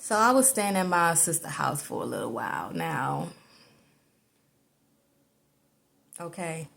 So I was staying at my sister's house for a little while now. Okay.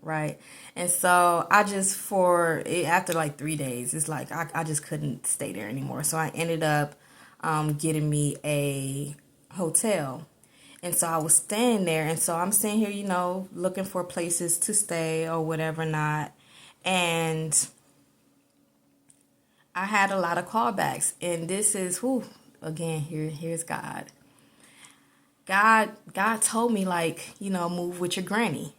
Right. And so I just after like 3 days, it's like I just couldn't stay there anymore. So I ended up getting me a hotel. And so I was staying there. And so I'm sitting here, looking for places to stay or whatever not. And I had a lot of callbacks. And this is who again, here's God. God told me, like, move with your granny.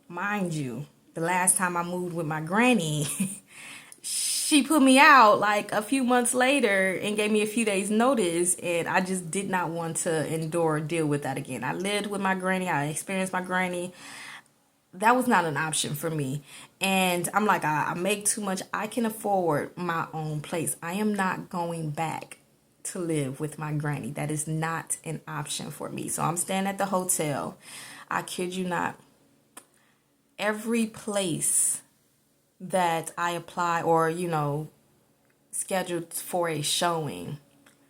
Mind you, the last time I moved with my granny, she put me out like a few months later and gave me a few days notice, and I just did not want to endure or deal with that again. I lived with my granny, I experienced my granny. That was not an option for me. And I'm like, I make too much. I can afford my own place. I am not going back to live with my granny. That is not an option for me. So I'm staying at the hotel. I kid you not. Every place that I apply or, scheduled for a showing,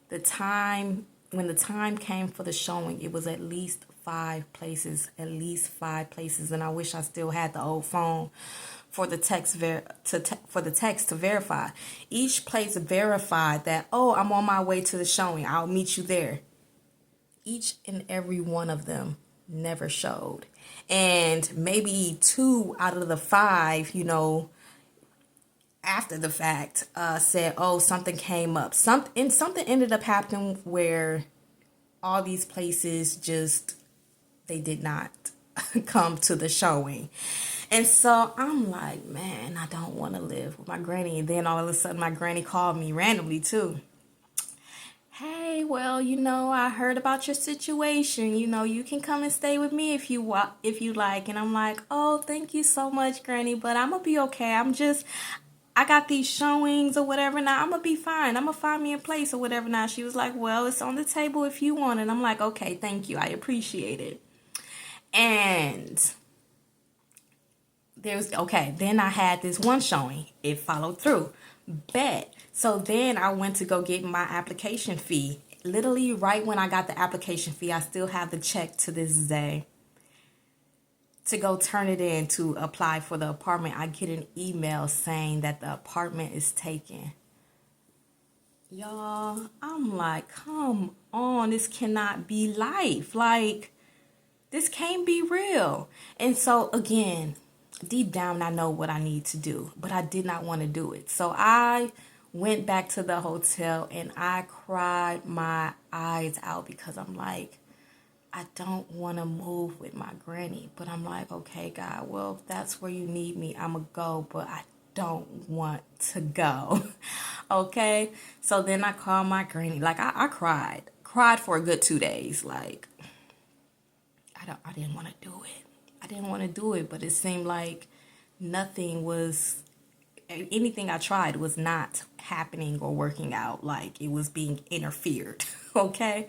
when the time came for the showing, it was at least five places, and I wish I still had the old phone for the for the text to verify. Each place verified that, oh, I'm on my way to the showing, I'll meet you there. Each and every one of them never showed, and maybe two out of the five, after the fact, said, oh, something came up, something ended up happening where all these places just, they did not come to the showing. And so I'm like, man, I don't want to live with my granny. And then all of a sudden my granny called me randomly too. Hey, well, I heard about your situation. You can come and stay with me if you like. And I'm like, oh, thank you so much, granny, but I'm gonna be okay. I got these showings or whatever now. I'm gonna be fine. I'm gonna find me a place or whatever now. She was like, well, it's on the table if you want. And I'm like, okay, thank you. I appreciate it. And then I had this one showing. It followed through. Bet. So then I went to go get my application fee. Literally right when I got the application fee, I still have the check to this day. To go turn it in to apply for the apartment, I get an email saying that the apartment is taken. Y'all, I'm like, come on, this cannot be life. Like, this can't be real. And so again, deep down, I know what I need to do, but I did not want to do it. So I went back to the hotel and I cried my eyes out because I'm like, I don't want to move with my granny. But I'm like, okay, God, well, if that's where you need me, I'm going to go. But I don't want to go. Okay? So then I called my granny. Like, I cried. Cried for a good 2 days. Like, I didn't want to do it. I didn't want to do it. But it seemed like anything I tried was not happening or working out. Like, it was being interfered. Okay.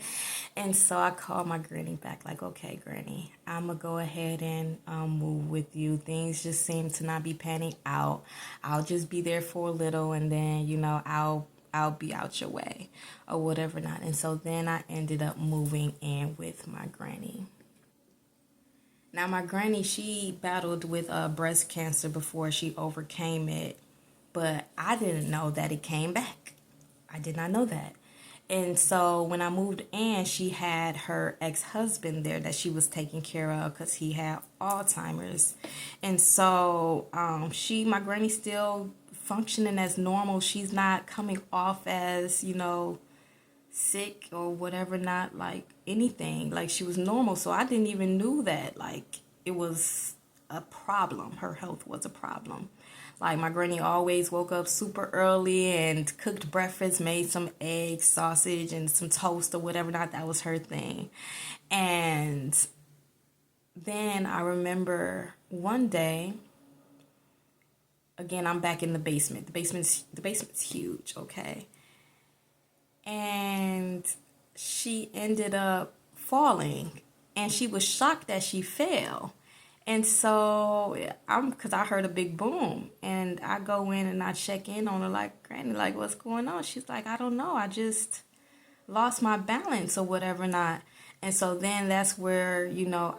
And so I called my granny back, like, okay, granny, I'm gonna go ahead and move with you. Things just seem to not be panning out. I'll just be there for a little, and then I'll be out your way or whatever not. And so then I ended up moving in with my granny. Now my granny, she battled with breast cancer before she overcame it, but I didn't know that it came back. I did not know that. And so when I moved in, she had her ex-husband there that she was taking care of because he had Alzheimer's. And so my granny's still functioning as normal. She's not coming off as, sick or whatever, not like anything. Like, she was normal. So I didn't even knew that, like, it was a problem. Her health was a problem. Like, my granny always woke up super early and cooked breakfast, made some eggs, sausage, and some toast or whatever not. That was her thing. And then I remember one day, again, I'm back in the basement. The basement's huge, okay? And she ended up falling, and she was shocked that she fell. And so because I heard a big boom, and I go in and I check in on her, like, granny, like, what's going on? She's like, I don't know. lost my balance or whatever not. And so then that's where,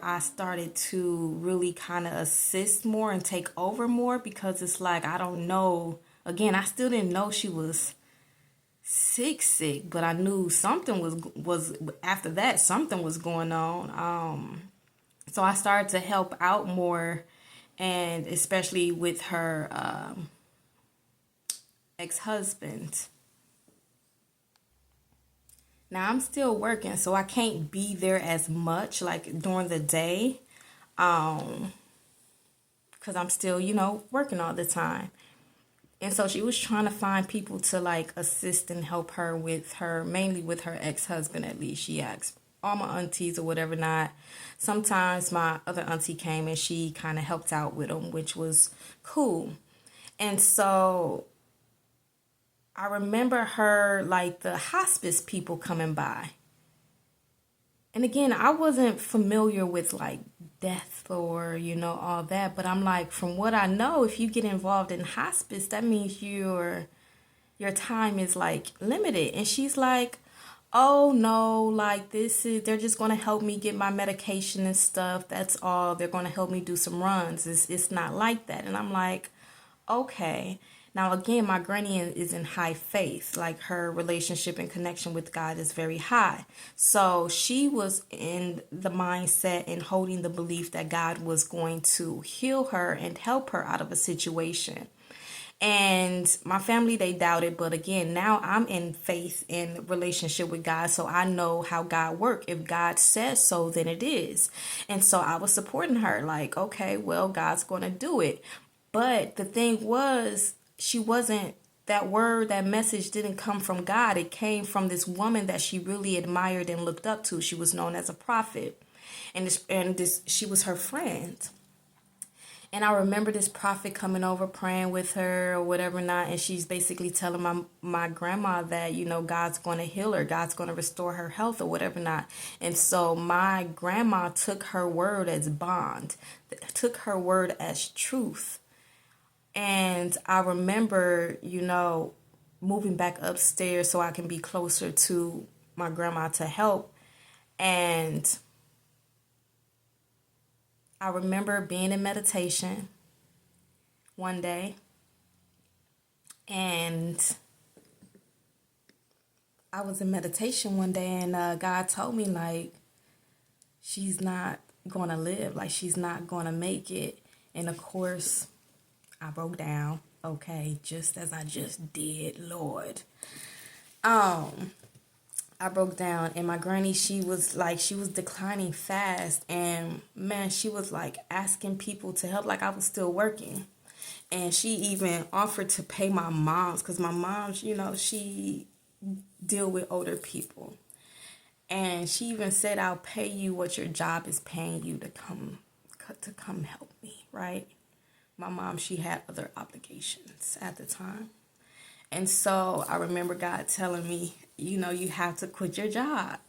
I started to really kind of assist more and take over more, because it's like, I don't know. Again, I still didn't know she was sick, but I knew something was after that, something was going on. So I started to help out more, and especially with her ex-husband. Now I'm still working, so I can't be there as much like during the day, because I'm still, working all the time. And so she was trying to find people to like assist and help her with her, mainly with her ex-husband. At least she asked all my aunties or whatever not. Sometimes my other auntie came and she kind of helped out with them, which was cool. And so I remember her, like the hospice people coming by. And again, I wasn't familiar with like death or, all that. But I'm like, from what I know, if you get involved in hospice, that means your time is like limited. And she's like, oh no, like they're just going to help me get my medication and stuff. That's all. They're going to help me do some runs. It's not like that. And I'm like, okay. Now, again, my granny is in high faith. Like her relationship and connection with God is very high. So she was in the mindset and holding the belief that God was going to heal her and help her out of a situation. And my family, they doubted. But again, now I'm in faith in relationship with God. So I know how God works. If God says so, then it is. And so I was supporting her like, okay, well, God's going to do it. But the thing was, she wasn't, that word, that message didn't come from God. It came from this woman that she really admired and looked up to. She was known as a prophet. And she was her friend. And I remember this prophet coming over, praying with her or whatever not. And she's basically telling my grandma that, God's going to heal her. God's going to restore her health or whatever not. And so my grandma took her word as bond, took her word as truth. And I remember, moving back upstairs so I can be closer to my grandma to help. And I remember being in meditation one day. And I was in meditation one day, and God told me, like, she's not going to live. Like, she's not going to make it. And of course, I broke down, okay, just as I just did, Lord. I broke down, and my granny, she was declining fast, and man, she was like asking people to help, like I was still working. And she even offered to pay my mom's, because my mom's, she deal with older people. And she even said, I'll pay you what your job is paying you to come help me, right? My mom, she had other obligations at the time. And so I remember God telling me, you have to quit your job.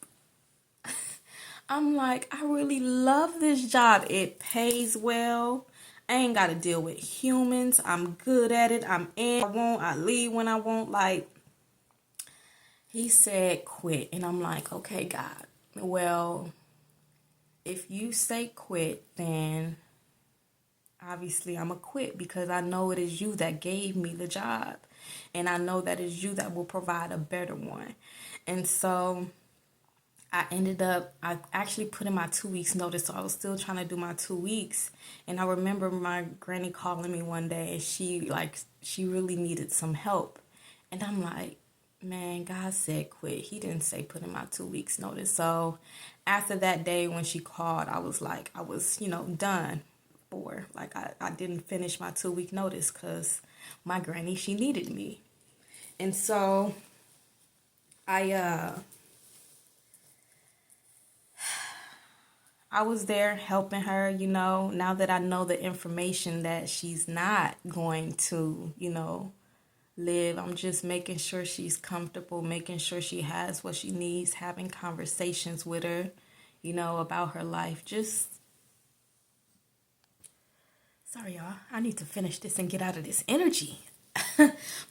I'm like, I really love this job. It pays well. I ain't got to deal with humans. I'm good at it. I'm in. I won't. I leave when I want. Like, he said quit. And I'm like, okay, God. Well, if you say quit, then obviously I'm going to quit, because I know it is you that gave me the job. And I know that it's you that will provide a better one. And so I actually put in my 2 weeks notice. So I was still trying to do my 2 weeks. And I remember my granny calling me one day, and she really needed some help. And I'm like, man, God said quit. He didn't say put in my 2 weeks notice. So after that day when she called, I was done for. Like I didn't finish my 2 week notice, because my granny, she needed me. And so I was there helping her, now that I know the information that she's not going to, live. I'm just making sure she's comfortable, making sure she has what she needs, having conversations with her, about her life. Sorry, y'all. I need to finish this and get out of this energy.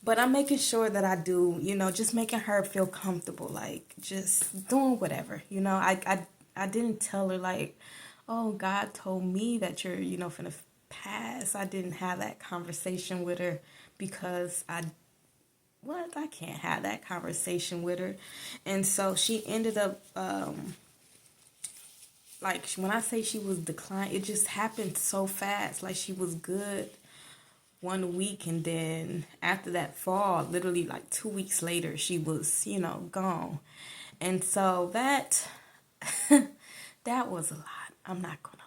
But I'm making sure that I do, just making her feel comfortable, like just doing whatever. I didn't tell her like, oh, God told me that you're, finna pass. I didn't have that conversation with her because I can't have that conversation with her. And so she ended up, like when I say she was declined, it just happened so fast. Like she was good 1 week, and then after that fall, literally like 2 weeks later, she was, gone. And so that that was a lot. I'm not gonna